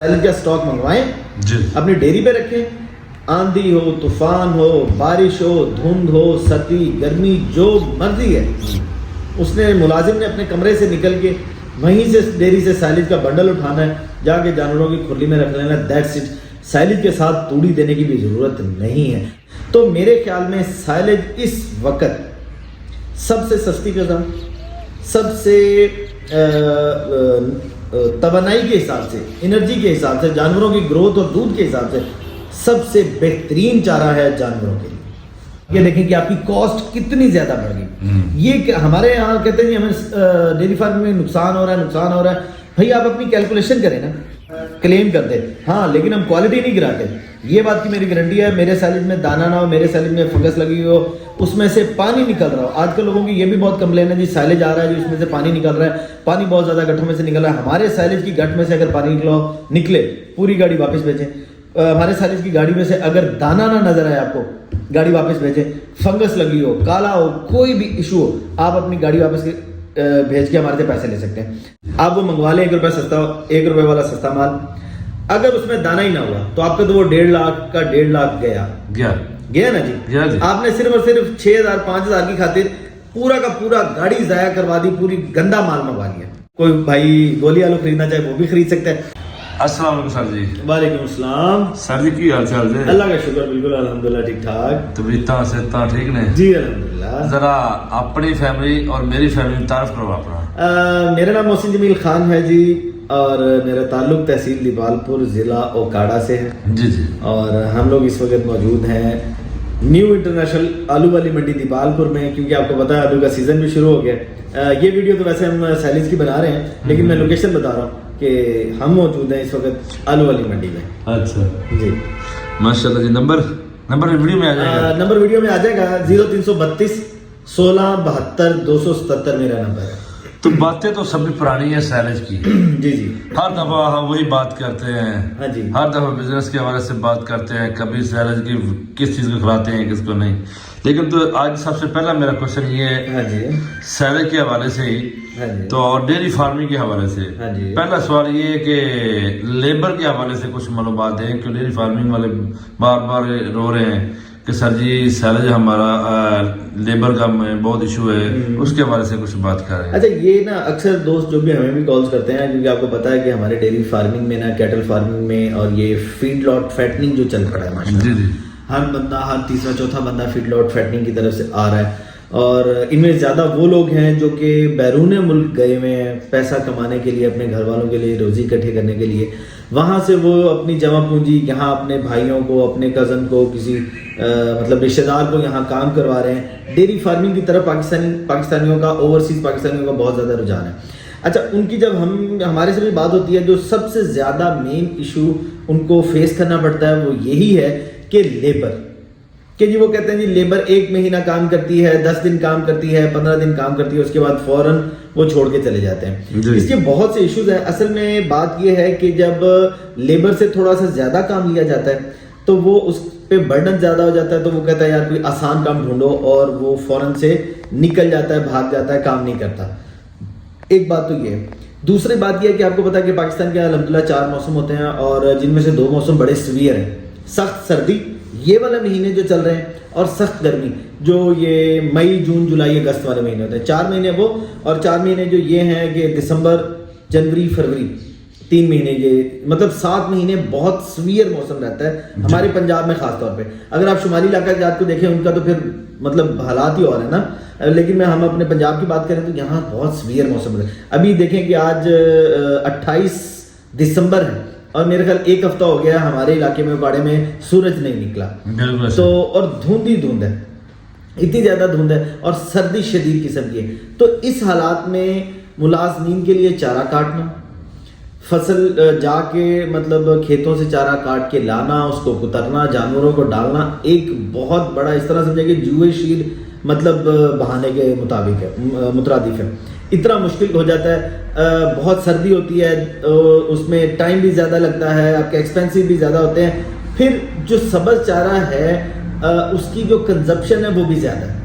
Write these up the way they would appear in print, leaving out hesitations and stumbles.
Silage کا stock منگوائیں جی اپنی dairy پہ رکھیں. آندھی ہو, طوفان ہو, بارش ہو, دھند ہو, سردی, گرمی, جو مرضی ہے, اس نے ملازم نے اپنے کمرے سے نکل کے وہیں سے ڈیری سے سائلج کا بنڈل اٹھانا ہے, جا کے جانوروں کی کھرلی میں رکھ لینا. That's it. سائلج کے ساتھ توڑی دینے کی بھی ضرورت نہیں ہے. تو میرے خیال میں سائلج اس وقت سب سے سستی غذا, سب سے توانائی کے حساب سے, انرجی کے حساب سے, جانوروں کی گروتھ اور دودھ کے حساب سے سب سے بہترین چارہ ہے جانوروں کے لیے. یہ دیکھیں کہ آپ کی کاسٹ کتنی زیادہ بڑھ گئی. یہ ہمارے یہاں کہتے ہیں ہمیں ڈیری فارم میں نقصان ہو رہا ہے. بھائی آپ اپنی کیلکولیشن کریں نا, کلیم کرتے ہاں لیکن ہم کوالٹی نہیں گراتے. یہ بات کی میری گارنٹی ہے, میرے سائلج میں دانہ نہ ہو, میرے سائلج میں فنگس لگی ہو, اس میں سے پانی نکل رہا ہو. آج کل لوگوں کی یہ بھی بہت کمپلین ہے جی سائلج آ رہا ہے جی اس میں سے پانی نکل رہا ہے, پانی بہت زیادہ گٹھوں میں سے نکل رہا ہے. ہمارے سائلج کی گٹھ میں سے اگر پانی نکلے پوری گاڑی واپس بھیجیں. ہمارے سائلج کی گاڑی میں سے اگر دانہ نہ نظر آئے آپ کو, گاڑی واپس بھیجیں. فنگس لگی ہو, کالا ہو, کوئی بھی ایشو ہو, آپ اپنی گاڑی واپس بھیج کے ہمارے سے پیسے لے سکتے ہیں. آپ وہ منگوا لیں 1 روپے سستا, 1 روپے والا سستا مال. اگر اس میں دانہ ہی نہ ہوا تو آپ کا تو وہ 1.5 لاکھ کا 1.5 لاکھ گیا نا جی. آپ نے صرف اور صرف 6,000 5,000 کی خاطر پورا کا پورا گاڑی ضائع کروا دی, پوری گندا مال منگوا لیا. کوئی بھائی گولی آلو خریدنا چاہے وہ بھی خرید سکتا ہے. السلام علیکم سر جی. وعلیکم السلام سر جی, کی حال چال ہے؟ اللہ کا شکر, بالکل الحمدللہ ٹھیک ٹھاک. طبیعت صحت ٹھیک نے جی الحمدللہ. ذرا اپنی فیملی اور میری فیملی تعارف کرو اپنا. میرا نام محسن جمیل خان ہے جی, اور میرا تعلق تحصیل دیبال پور ضلع اوکاڑا سے ہے. جی جی. اور ہم لوگ اس وقت موجود ہیں نیو انٹرنیشنل آلو والی منڈی دیبال پور میں, کیونکہ آپ کو پتا ہے آلو کا سیزن بھی شروع ہو گیا. یہ ویڈیو تو ویسے ہم سائلج کی بنا رہے ہیں, لیکن میں لوکیشن بتا رہا ہوں کہ ہم موجود ہیں اس وقت آلو والی منڈی میں. اچھا جی ماشاءاللہ جی. نمبر ویڈیو میں آ جائے گا. نمبر ویڈیو میں آ جائے گا 0332 16 72 277 میرا نمبر ہے. تو باتیں تو سب پرانی ہیں سائلج کی. جی جی. ہر دفعہ ہم وہی بات کرتے ہیں. ہاں جی. ہر دفعہ بزنس کے حوالے سے بات کرتے ہیں, کبھی سائلج کی کس چیز کو کھلاتے ہیں کس کو نہیں. لیکن تو آج سب سے پہلا میرا کوشچن یہ ہے, ہاں جی, سائلج کے حوالے سے ہی تو اور ڈیری فارمنگ کے حوالے سے. پہلا سوال یہ ہے کہ لیبر کے حوالے سے کچھ معلومات دیں, کہ ڈیری فارمنگ والے بار بار رو رہے ہیں کہ سر جی سائلج ہمارا لیبر کا بہت ایشو ہے, اس کے حوالے سے کچھ بات کر رہے ہیں. اچھا یہ نا اکثر دوست جو بھی ہمیں بھی کالز کرتے ہیں, کیونکہ آپ کو پتا ہے کہ ہمارے ڈیری فارمنگ میں نا, کیٹل فارمنگ میں, اور یہ فیڈ لاٹ فیٹنگ جو چل پڑا ہے ماشاءاللہ. جی جی. ہر بندہ, ہر تیسرا چوتھا بندہ فیڈ لاٹ فیٹنگ کی طرف سے آ رہا ہے. اور ان میں زیادہ وہ لوگ ہیں جو کہ بیرون ملک گئے ہوئے ہیں پیسہ کمانے کے لیے, اپنے گھر والوں کے لیے روزی اکٹھے کرنے کے لیے. وہاں سے وہ اپنی جمع پونجی یہاں اپنے بھائیوں کو, اپنے کزن کو, کسی مطلب رشتہ دار کو یہاں کام کروا رہے ہیں. ڈیری فارمنگ کی طرف پاکستانیوں کا, اوورسیز پاکستانیوں کا بہت زیادہ رجحان ہے. اچھا ان کی جب ہمارے سے بھی بات ہوتی ہے, جو سب سے زیادہ مین ایشو ان کو فیس کرنا پڑتا ہے وہ یہی ہے کہ لیبر, کہ جی وہ کہتے ہیں جی لیبر 1 مہینہ کام کرتی ہے, 10 دن کام کرتی ہے, 15 دن کام کرتی ہے, اس کے بعد فوراً وہ چھوڑ کے چلے جاتے ہیں. اس کے بہت سے ایشوز ہیں. اصل میں بات یہ ہے کہ جب لیبر سے تھوڑا سا زیادہ کام لیا جاتا ہے تو وہ اس پہ برڈن زیادہ ہو جاتا ہے, تو وہ کہتا ہے یار کوئی آسان کام ڈھونڈو, اور وہ فوراً سے نکل جاتا ہے, بھاگ جاتا ہے, کام نہیں کرتا. ایک بات تو یہ ہے. دوسری بات یہ ہے کہ آپ کو پتا ہے کہ پاکستان کے الحمدللہ 4 موسم ہوتے ہیں, اور جن میں سے 2 موسم بڑے سیویئر ہیں. سخت سردی یہ والے مہینے جو چل رہے ہیں, اور سخت گرمی جو یہ مئی جون جولائی اگست والے مہینے ہوتے ہیں. 4 مہینے وہ, اور 4 مہینے جو یہ ہیں کہ دسمبر جنوری فروری, 3 مہینے یہ, مطلب 7 مہینے بہت سویئر موسم رہتا ہے ہمارے پنجاب میں خاص طور پہ. اگر آپ شمالی علاقہ جات کو دیکھیں ان کا تو پھر مطلب حالات ہی اور ہے نا, لیکن ہم اپنے پنجاب کی بات کریں تو یہاں بہت سویئر موسم ہے. ابھی دیکھیں کہ آج 28 دسمبر ہے, اور میرے خیال 1 ہفتہ ہو گیا ہمارے علاقے میں باڑے میں سورج نہیں نکلا. تو اور دھند ہی دھند ہے, اتنی زیادہ دھند ہے, اور سردی شدید قسم کی ہے. تو اس حالات میں ملازمین کے لیے چارہ کاٹنا, فصل جا کے مطلب کھیتوں سے چارہ کاٹ کے لانا, اس کو کترنا, جانوروں کو ڈالنا, ایک بہت بڑا اس طرح سمجھے کہ جوئے شیر مطلب بہانے کے مطابق ہے, مترادف ہے. اتنا مشکل ہو جاتا ہے. بہت سردی ہوتی ہے, اس میں ٹائم بھی زیادہ لگتا ہے, آپ کے ایکسپینسو بھی زیادہ ہوتے ہیں. پھر جو سبز چارہ ہے اس کی جو کنزپشن ہے وہ بھی زیادہ ہے.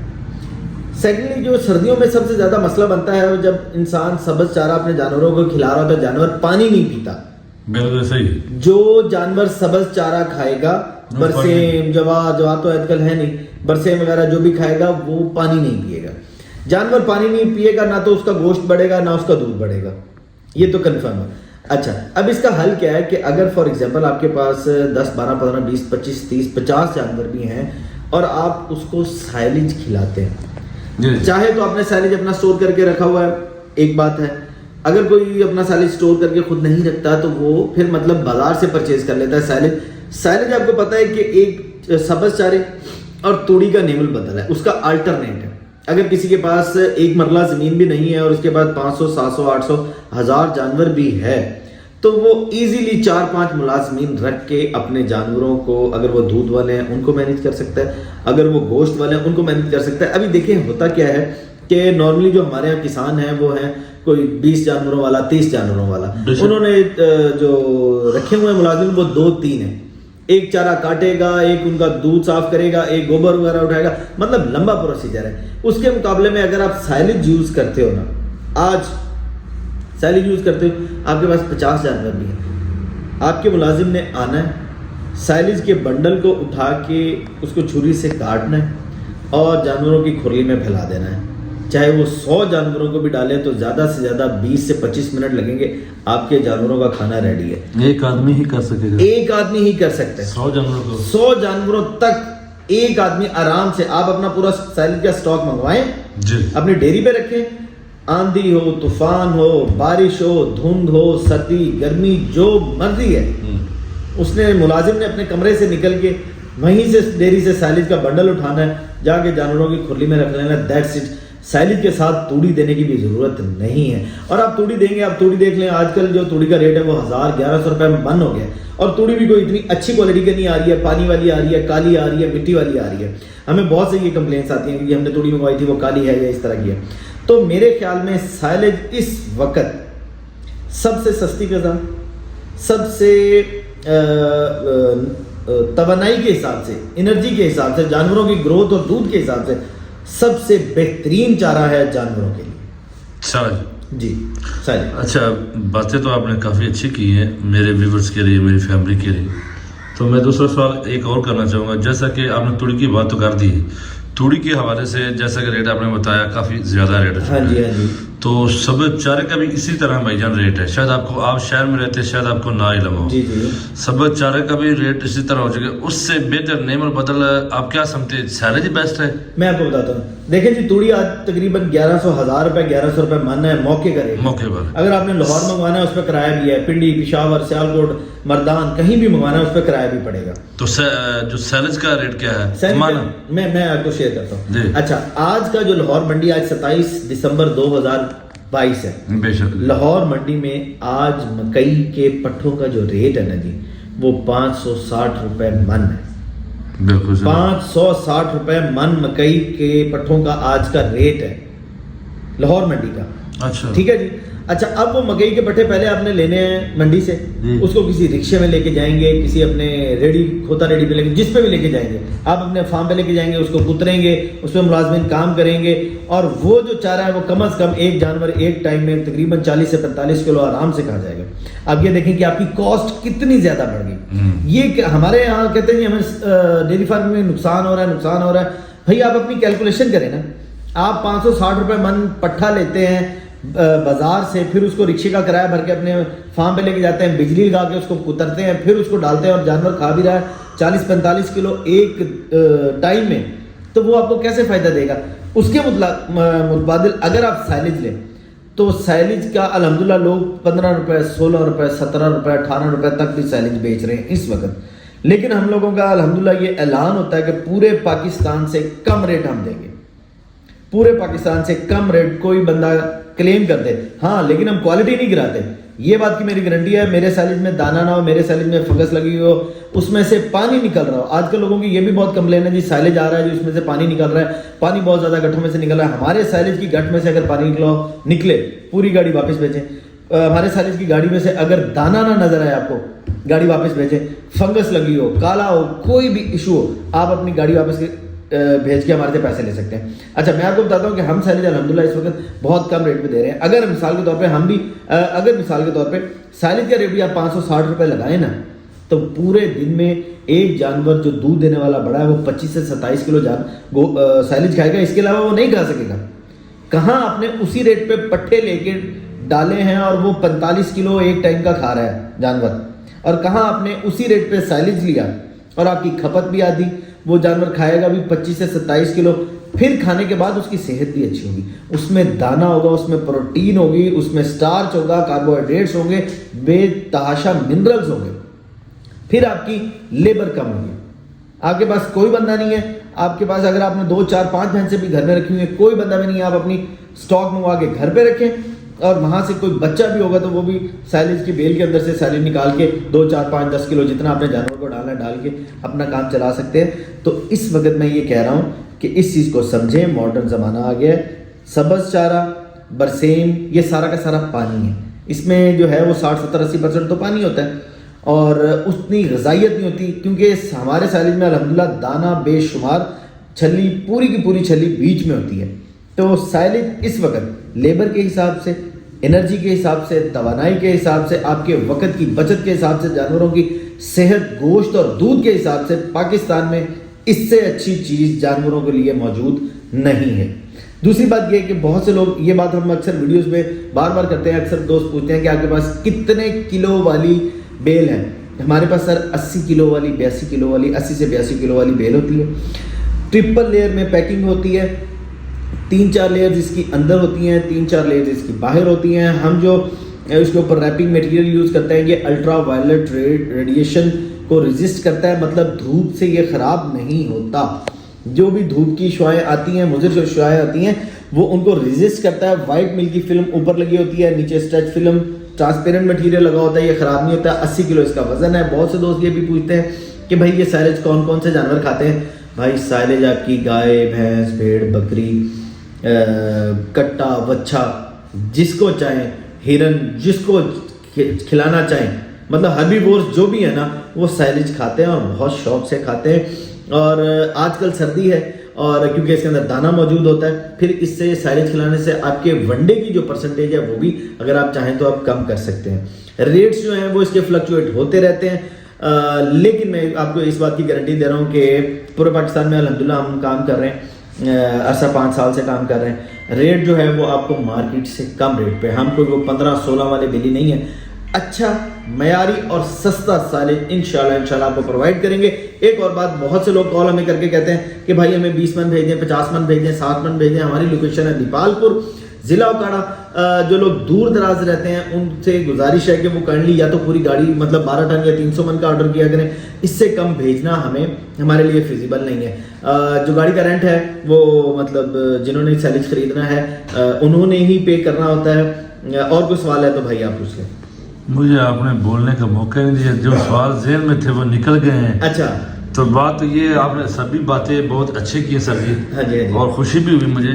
سیکنڈلی جو سردیوں میں سب سے زیادہ مسئلہ بنتا ہے جب انسان سبز چارہ اپنے جانوروں کو کھلا رہا ہوتا ہے, جانور پانی نہیں پیتا, بالکل صحیح. جو جانور سبز چارہ کھائے گا, برسیم, جوار تو آج کل ہے نہیں, برسیم وغیرہ جو بھی کھائے گا وہ پانی نہیں پیے گا. جانور پانی نہیں پیے گا, نہ تو اس کا گوشت بڑھے گا نہ اس کا دودھ بڑھے گا, یہ تو کنفرم ہے. اچھا, اب اس کا حل کیا ہے کہ اگر فار ایگزامپل آپ کے پاس 10 12 15 20 25 30 50 جانور بھی ہیں اور آپ اس کو سائلج کھلاتے ہیں, چاہے تو آپ نے سائلج اپنا سٹور کر کے رکھا ہوا ہے, ایک بات ہے. اگر کوئی اپنا سائلج سٹور کر کے خود نہیں رکھتا تو وہ پھر مطلب بازار سے پرچیز کر لیتا ہے سائلج. سائلج آپ کو پتا ہے کہ ایک سبز چارے اور توڑی کا نیمل بدل ہے, اس کا الٹرنیٹ ہے. اگر کسی کے پاس ایک مرلہ زمین بھی نہیں ہے اور اس کے بعد 500 700 800 1000 جانور بھی ہے تو وہ ایزیلی 4-5 ملازمین رکھ کے اپنے جانوروں کو, اگر وہ دودھ والے ہیں ان کو مینیج کر سکتا ہے, اگر وہ گوشت والے ہیں ان کو مینیج کر سکتا ہے. ابھی دیکھیں ہوتا کیا ہے کہ نارملی جو ہمارے یہاں کسان ہیں وہ ہیں کوئی 20 جانوروں والا 30 جانوروں والا, انہوں نے جو رکھے ہوئے ملازم وہ 2-3 ہیں. ایک چارہ کاٹے گا, ایک ان کا دودھ صاف کرے گا, ایک گوبر وغیرہ اٹھائے گا, مطلب لمبا پروسیجر ہے. اس کے مقابلے میں اگر آپ سائلج یوز کرتے ہو نا, آج سائلج یوز کرتے ہو, آپ کے پاس 50 جانور بھی ہیں, آپ کے ملازم نے آنا ہے, سائلج کے بنڈل کو اٹھا کے اس کو چھری سے کاٹنا ہے اور جانوروں کی کھرلی میں پھیلا دینا ہے. چاہے وہ 100 جانوروں کو بھی ڈالیں تو زیادہ سے زیادہ 20 سے 25 منٹ لگیں گے, آپ کے جانوروں کا کھانا ریڈی ہے. ایک آدمی ہی کر سکے گا, ایک آدمی ہی کر سکتے ہیں 100 جانوروں تک ایک آدمی آرام سے. آپ اپنا پورا سائلج کا سٹاک منگوائیں, اپنی ڈیری پہ رکھیں, آندھی ہو, طوفان ہو, بارش ہو, دھند ہو, سردی گرمی جو مرضی ہے, اس نے ملازم نے اپنے کمرے سے نکل کے وہیں سے ڈیری سے سائلج کا بنڈل اٹھانا ہے, جا کے جانوروں کی کھرلی میں رکھ لینا, دیٹس اٹ. سائلج کے ساتھ توڑی دینے کی بھی ضرورت نہیں ہے. اور آپ توڑی دیں گے, آپ توڑی دیکھ لیں آج کل جو توڑی کا ریٹ ہے وہ 1000-1100 روپے من ہو گیا, اور توڑی بھی کوئی اتنی اچھی کوالٹی کی نہیں آ رہی ہے, پانی والی آ رہی ہے, کالی آ رہی ہے, مٹی والی آ رہی ہے. ہمیں بہت سے یہ کمپلینس آتی ہیں کہ ہم نے توڑی منگوائی تھی وہ کالی ہے یا اس طرح کی ہے. تو میرے خیال میں سائلج اس وقت سب سے سستی غذا, سب سے توانائی کے حساب سے, انرجی کے حساب سے, جانوروں کی گروتھ اور دودھ کے حساب سے سب سے بہترین چارہ ہے جانوروں کے لیے سائلج. جی سائلج. اچھا, باتیں تو آپ نے کافی اچھی کی ہیں میرے ویورز کے لیے, میری فیملی کے لیے. تو میں دوسرا سوال ایک اور کرنا چاہوں گا. جیسا کہ آپ نے توڑی کی بات تو کر دی, توڑی کے حوالے سے جیسا کہ ریٹ آپ نے بتایا کافی زیادہ ریٹ ہے. ہاں جی ہاں جی. تو سبز چارے کا بھی اسی طرح بھائی جان ریٹ ہے, شاید آپ شہر میں رہتے شاید آپ کو نا علم ہو. جی جی. سبز چارے کا بھی ریٹ اسی طرح ہو چکے, اس سے بہتر نیمل بدل آپ کیا سمجھتے ہیں, سائلج بیسٹ ہے؟ میں آپ کو بتاتا ہوں, دیکھیں جی توڑی آج تقریباً 1100 روپے 1100 روپے من ہے موقع کا ریٹ. موقع پر اگر آپ نے لاہور منگوانا ہے اس پہ کرایہ بھی ہے, پنڈی, پشاور, سیالکوٹ, مردان, کہیں بھی منگوانا ہے اس پہ کرایہ بھی پڑے گا. تو جو سائلج کا ریٹ کیا ہے؟ میں آپ کو شیئر کرتا ہوں. اچھا, آج کا جو لاہور منڈی آج 27 دسمبر 2022 ہے, بے شک لاہور منڈی میں آج مکئی کے پٹھوں کا جو ریٹ ہے نا جی وہ 560 روپے من ہے. بالکل 560 روپے من مکئی کے پٹھوں کا آج کا ریٹ ہے لاہور منڈی کا. اچھا ٹھیک ہے جی. اچھا, اب وہ مکئی کے پٹھے پہلے آپ نے لینے ہیں منڈی سے, اس کو کسی رکشے میں لے کے جائیں گے, کسی اپنے ریڈی کھوتا ریڈی پہ لے کے, جس پہ بھی لے کے جائیں گے, آپ اپنے فارم پہ لے کے جائیں گے, اس کو کتریں گے, اس پہ ملازمین کام کریں گے, اور وہ جو چارہ ہے وہ کم از کم ایک جانور ایک ٹائم میں تقریباً 40 سے 45 کلو آرام سے کھا جائے گا. اب یہ دیکھیں کہ آپ کی کاسٹ کتنی زیادہ بڑھ گئی. یہ ہمارے یہاں کہتے ہیں ہمیں ڈیری فارم میں نقصان ہو رہا ہے. بھائی آپ اپنی کیلکولیشن کریں نا, آپ 560 روپے من پٹھا لیتے ہیں بازار سے, پھر اس کو رکشے کا کرایہ بھر کے اپنے فارم پہ لے کے جاتے ہیں, بجلی لگا کے اس کو کترتے ہیں, پھر اس کو ڈالتے ہیں, اور جانور کھا بھی رہا ہے 40-45 کلو ایک ٹائم میں, تو وہ آپ کو کیسے فائدہ دے گا؟ اس کے متبادل اگر آپ سائلج لیں تو سائلج کا الحمدللہ لوگ 15 روپے 16 روپے 17 روپے 18 روپے تک بھی سائلج بیچ رہے ہیں اس وقت. لیکن ہم لوگوں کا الحمدللہ یہ اعلان ہوتا ہے کہ پورے پاکستان سے کم ریٹ ہم دیں گے, پورے پاکستان سے کم ریٹ کوئی بندہ کلیم کر دے, ہاں لیکن ہم کوالٹی نہیں گراتے. یہ بات کی میری گارنٹی ہے, میرے سائلج میں دانا نہ ہو, میرے سائلج میں فنگس لگی ہو, اس میں سے پانی نکل رہا ہو. آج کل لوگوں کی یہ بھی بہت کمپلین ہے جی سائلج آ رہا ہے جو اس میں سے پانی نکل رہا ہے, پانی بہت زیادہ گٹھوں میں سے نکل رہا ہے. ہمارے سائلج کی گٹھ میں سے اگر پانی نکلے پوری گاڑی واپس بھیجیں. ہمارے سائلج کی گاڑی میں سے اگر دانا نہ نظر آئے آپ کو, گاڑی واپس بھیجیں. فنگس لگی ہو, کالا ہو, کوئی بھی ایشو ہو, آپ اپنی گاڑی واپس بھیج کے ہمارے سے پیسے لے سکتے ہیں. اچھا میں آپ کو بتاتا ہوں کہ ہم سائلج الحمدللہ اس وقت بہت کم ریٹ پہ دے رہے ہیں. اگر مثال کے طور پہ سائلج کا ریٹ بھی آپ 560 روپے لگائیں نا, تو پورے دن میں ایک جانور جو دودھ دینے والا بڑا ہے وہ 25 سے 27 کلو سائلج کھائے گا, اس کے علاوہ وہ نہیں کھا سکے گا. کہاں آپ نے اسی ریٹ پہ پٹھے لے کے ڈالے ہیں اور وہ 45 کلو ایک ٹائم کا کھا رہا ہے جانور, اور کہاں آپ نے اسی ریٹ پہ سائلج لیا اور آپ کی کھپت بھی آدھی, وہ جانور کھائے گا بھی 25 سے 27 کلو, پھر کھانے کے بعد اس کی صحت بھی اچھی ہوگی, اس میں دانہ ہوگا, اس میں پروٹین ہوگی, اس میں سٹارچ ہوگا, کاربوہائیڈریٹس ہوں گے, بے تحاشا منرلز ہوں گے, پھر آپ کی لیبر کم ہوگی. آپ کے پاس کوئی بندہ نہیں ہے, آپ کے پاس اگر آپ نے 2 4 5 بھینسیں بھی گھر میں رکھی ہوئی ہیں, کوئی بندہ بھی نہیں ہے, آپ اپنی سٹاک منگوا کے گھر پہ رکھیں, اور وہاں سے کوئی بچہ بھی ہوگا تو وہ بھی سائلج کی بیل کے اندر سے سائلج نکال کے 2 4 5 10 کلو جتنا آپ نے جانور کو ڈالنا ہے ڈال کے اپنا کام چلا سکتے ہیں. تو اس وقت میں یہ کہہ رہا ہوں کہ اس چیز کو سمجھیں, ماڈرن زمانہ آ گیا ہے. سبز چارہ, برسیم, یہ سارا کا سارا پانی ہے, اس میں جو ہے وہ 60-70-80% تو پانی ہوتا ہے, اور اتنی غذائیت نہیں ہوتی, کیونکہ ہمارے سائلج میں الحمدللہ دانہ بے شمار, چھلی پوری کی پوری چھلی بیچ میں ہوتی ہے. تو سائلج اس وقت لیبر کے حساب سے, انرجی کے حساب سے, توانائی کے حساب سے, آپ کے وقت کی بچت کے حساب سے, جانوروں کی صحت, گوشت اور دودھ کے حساب سے پاکستان میں اس سے اچھی چیز جانوروں کے لیے موجود نہیں ہے. دوسری بات یہ کہ بہت سے لوگ, یہ بات ہم اکثر ویڈیوز میں بار بار کرتے ہیں, اکثر دوست پوچھتے ہیں کہ آپ کے پاس کتنے کلو والی بیل ہے. ہمارے پاس سر 80 کلو والی, 82 کلو والی, 80 سے 82 کلو والی بیل ہوتی ہے. ٹرپل لیئر میں پیکنگ ہوتی ہے, 3-4 لیئرز اس کی اندر ہوتی ہیں, 3-4 لیئرز اس کی باہر ہوتی ہیں. ہم جو اس کے اوپر ریپنگ میٹیریل یوز کرتے ہیں یہ الٹرا وائلٹ ریڈیشن کو ریزسٹ کرتا ہے, مطلب دھوپ سے یہ خراب نہیں ہوتا. جو بھی دھوپ کی شعائیں آتی ہیں, مضر جو شعائیں آتی ہیں, وہ ان کو ریزسٹ کرتا ہے. وائٹ ملکی فلم اوپر لگی ہوتی ہے, نیچے اسٹریچ فلم ٹرانسپیرنٹ مٹیریل لگا ہوتا ہے, یہ خراب نہیں ہوتا. 80 کلو اس کا وزن ہے. بہت سے دوست یہ بھی پوچھتے ہیں کہ بھائی یہ سائلج کون کون سے جانور کھاتے ہیں. بھائی سائلج آپ کی گائے, بھینس, بھیڑ, بکری, کٹا, وچھا, جس کو چاہیں, ہرن, جس کو کھلانا چاہیں, مطلب ہربیورز جو بھی ہے نا وہ سائلج کھاتے ہیں اور بہت شوق سے کھاتے ہیں. اور آج کل سردی ہے اور کیونکہ اس کے اندر دانہ موجود ہوتا ہے, پھر اس سے سائلج کھلانے سے آپ کے ونڈے کی جو پرسنٹیج ہے وہ بھی اگر آپ چاہیں تو آپ کم کر سکتے ہیں. ریٹس جو ہیں وہ اس کے فلکچویٹ ہوتے رہتے ہیں, لیکن میں آپ کو اس بات کی گارنٹی دے رہا ہوں کہ پورے پاکستان میں الحمدللہ ہم کام کر رہے ہیں, عرصہ 5 سال سے کام کر رہے ہیں. ریٹ جو ہے وہ آپ کو مارکیٹ سے کم ریٹ پہ, ہم کوئی وہ 15-16 والے بلی نہیں ہے, اچھا معیاری اور سستا سائلج انشاءاللہ آپ کو پرووائڈ کریں گے. ایک اور بات, بہت سے لوگ کال ہمیں کر کے کہتے ہیں کہ بھائی ہمیں 20 من بھیج دیں, 50 من بھیج دیں, 7 من بھیج دیں. ہماری لوکیشن ہے دیپال پور, ضلع اوکاڑا. جو لوگ دور دراز رہتے ہیں ان سے گزارش ہے کہ وہ کائنڈلی یا تو پوری گاڑی مطلب 12 ٹن یا 300 من کا آرڈر کیا کریں, اس سے کم بھیجنا ہمارے لیے فیزیبل نہیں ہے. جو گاڑی کا رینٹ ہے وہ مطلب جنہوں نے سائلج خریدنا ہے انہوں نے ہی پے کرنا ہوتا ہے. اور کوئی سوال ہے تو بھائی آپ پوچھ لیں. مجھے آپ نے بولنے کا موقع نہیں دیا, جو سوال ذہن میں تھے وہ نکل گئے ہیں. اچھا, تو بات یہ, آپ نے سبھی باتیں بہت اچھے کی سر جی, اور خوشی بھی ہوئی مجھے.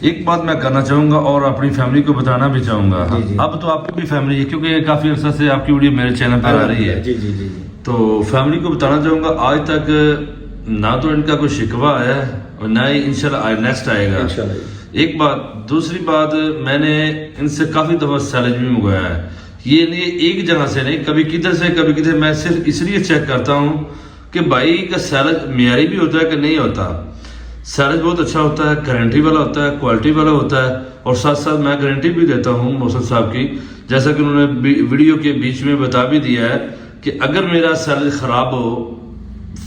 ایک بات میں کرنا چاہوں گا اور اپنی فیملی کو بتانا بھی چاہوں گا. اب تو آپ کی بھی فیملی ہے کیونکہ کافی عرصہ سے آپ کی ویڈیو میرے چینل پر آ رہی ہے, تو فیملی کو بتانا چاہوں گا آج تک نہ تو ان کا کوئی شکوہ ہے اور نہ ہی انشاءاللہ نیکسٹ آئے گا. ایک بات. دوسری بات, میں نے ان سے کافی دفعہ سائلج بھی منگوایا ہے. یہ نہیں ایک جگہ سے نہیں, کبھی کدھر سے کبھی کدھر. میں صرف اس لیے چیک کرتا ہوں کہ بھائی کا سائلج معیاری بھی ہوتا ہے کہ نہیں ہوتا. سائلج بہت اچھا ہوتا ہے, گارنٹی والا ہوتا ہے, کوالٹی والا ہوتا ہے, اور ساتھ ساتھ میں گارنٹی بھی دیتا ہوں محسن صاحب کی, جیسا کہ انہوں نے ویڈیو کے بیچ میں بتا بھی دیا ہے کہ اگر میرا سائلج خراب ہو,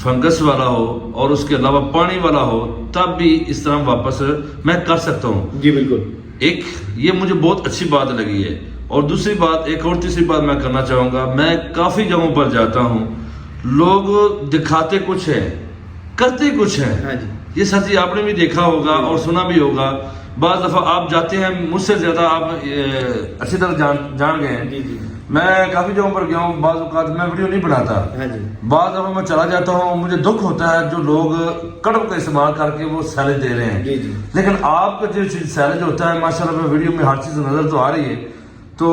فنگس والا ہو اور اس کے علاوہ پانی والا ہو, تب بھی اس طرح واپس میں کر سکتا ہوں. جی بالکل. ایک یہ مجھے بہت اچھی بات لگی ہے. اور دوسری بات, ایک اور تیسری بات میں کرنا چاہوں گا, میں کافی جگہوں پر جاتا ہوں, لوگ دکھاتے کچھ ہے کرتے کچھ ہے. یہ سچ جی آپ نے بھی دیکھا ہوگا اور سنا بھی ہوگا. بعض دفعہ آپ جاتے ہیں, مجھ سے زیادہ آپ اچھی طرح جان گئے ہیں. میں کافی جگہوں پر گیا ہوں, بعض اوقات میں ویڈیو نہیں بناتا, بعض دفعہ میں چلا جاتا ہوں, مجھے دکھ ہوتا ہے جو لوگ کڑب کا استعمال کر کے وہ سیلج دے رہے ہیں. لیکن آپ کا جو سیلج ہوتا ہے ماشاءاللہ, میں ویڈیو میں ہر چیز نظر تو آ رہی ہے, تو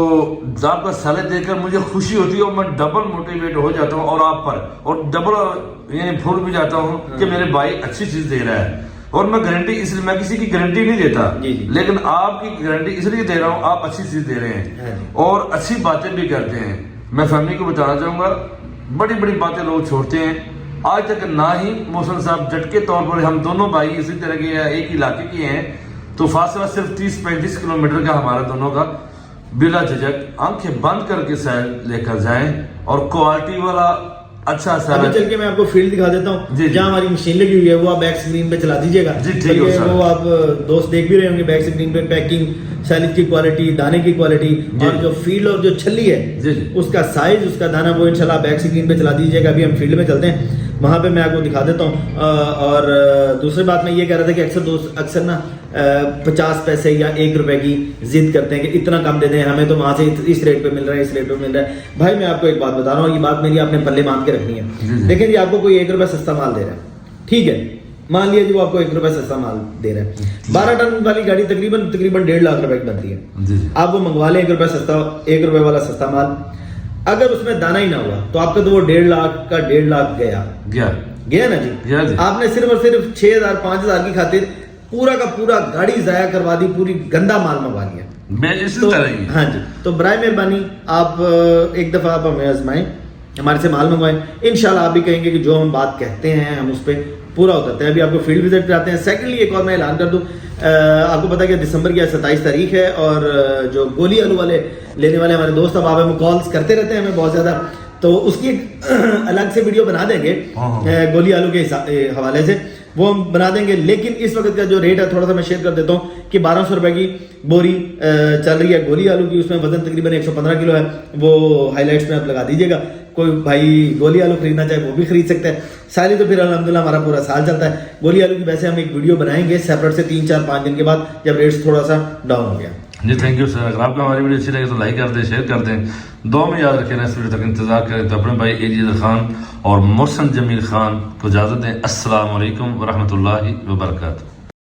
آپ کا سیلری دیکھ کر مجھے خوشی ہوتی ہے اور میں ڈبل موٹیویٹ ہو جاتا ہوں اور آپ پر، اور ڈبل یعنی بھول بھی جاتا ہوں کہ میرے بھائی اچھی چیز دے رہا ہے. اور میں گارنٹی اس لیے، میں کسی کی گارنٹی نہیں دیتا لیکن آپ کی گارنٹی اس لیے دے رہا ہوں، آپ اچھی چیز دے رہے ہیں اور اچھی باتیں بھی کرتے ہیں. میں فیملی کو بتانا چاہوں گا بڑی بڑی باتیں لوگ چھوڑتے ہیں. آج تک نہ ہی محسن صاحب جٹ کے طور پر، ہم دونوں بھائی اسی طرح کے ایک علاقے کے ہیں تو فاصلہ صرف 30-35 کلومیٹر کا ہمارا دونوں کا. بلا جھجک آنکھیں بند کر کے سیر لے کر جائیں اور کوالٹی والا اچھا سر. ابھی چل کے میں آپ کو فیلڈ دکھا دیتا ہوں جہاں ہماری مشین لگی ہوئی ہے، وہ آپ بیک اسکرین پہ چلا دیجیے گا. جی ٹھیک ہے سر. وہ آپ دوست دیکھ بھی رہے ہوں گے بیک اسکرین پہ پیکنگ، سیلج کی کوالٹی، دانے کی کوالٹی اور جو فیلڈ اور جو چھلی ہے اس کا سائز، اس کا دانہ، وہ انشاءاللہ بیک اسکرین پہ چلا دیجیے گا. ابھی ہم فیلڈ میں چلتے ہیں، وہاں پہ میں آپ کو دکھا دیتا ہوں. اور دوسری بات میں یہ کہہ رہا تھا کہ اکثر دوست اکثر نا 50 پیسے یا 1 روپے کی ضد کرتے ہیں کہ اتنا کم دے دیں ہمیں، تو وہاں سے اس ریٹ پہ مل رہا ہے، اس ریٹ پہ مل رہا ہے. بھائی میں آپ کو ایک بات بتا رہا ہوں، یہ بات میری آپ نے پلے باندھ کے رکھنی ہے. دیکھیں جی، آپ کو کوئی 1 روپے سستا مال دے رہا ہے، ٹھیک ہے، مان لیے جی وہ آپ کو 1 روپے سستا مال دے رہا ہے. 12 ٹن والی گاڑی تقریباً 1.5 لاکھ روپے کی بنتی ہے. آپ وہ منگوا لیں 1 روپے والا سستا مال. اگر اس میں دانا ہی نہ ہوا تو آپ کا تو وہ 1.5 لاکھ کا 1.5 لاکھ گیا نا جی. آپ نے صرف اور صرف 6,000-5,000 کی خاطر پورا کا پورا گاڑی ضائع کروا دی، پوری گندا مال منگوا لیا. ہاں جی، تو برائے مہربانی آپ ایک دفعہ آپ ہمیں آزمائیں، ہمارے سے مال منگوائیں. انشاءاللہ آپ بھی کہیں گے کہ جو ہم بات کہتے ہیں ہم اس پہ پورا اترتے ہیں. ابھی آپ کو فیلڈ وزٹ کراتے ہیں. سیکنڈلی ایک اور میں اعلان کر دوں، آپ کو پتا کہ دسمبر کی 27 تاریخ ہے اور جو گولی آلو والے لینے والے ہمارے دوست اب آپ ہمیں کالز کرتے رہتے ہیں ہمیں بہت زیادہ، تو اس کی ایک الگ سے ویڈیو بنا دیں گے گولی آلو کے حوالے سے، وہ ہم بنا دیں گے. لیکن اس وقت کا جو ریٹ ہے تھوڑا سا میں شیئر کر دیتا ہوں کہ 1200 روپے کی بوری چل رہی ہے گولی آلو کی. اس میں وزن تقریباً 115 کلو ہے. وہ ہائی لائٹس میں آپ لگا دیجیے گا. کوئی بھائی گولی آلو خریدنا چاہے وہ بھی خرید سکتا ہے. سالی تو پھر الحمدللہ ہمارا پورا سال چلتا ہے. گولی آلو کی ویسے ہم ایک ویڈیو بنائیں گے سیپریٹ سے 3-4-5 دن کے بعد جب ریٹس تھوڑا سا ڈاؤن ہو گیا. جی تھینک یو سر. اگر آپ کو ہماری ویڈیو اچھی لگے تو لائک کر دیں، شیئر کر دیں. دعا میں یاد رکھیں. اس ویڈیو تک انتظار کریں تو اپنے بھائی اجیز خان اور محسن جمیل خان کو اجازت دیں. السلام علیکم ورحمۃ اللہ وبرکاتہ.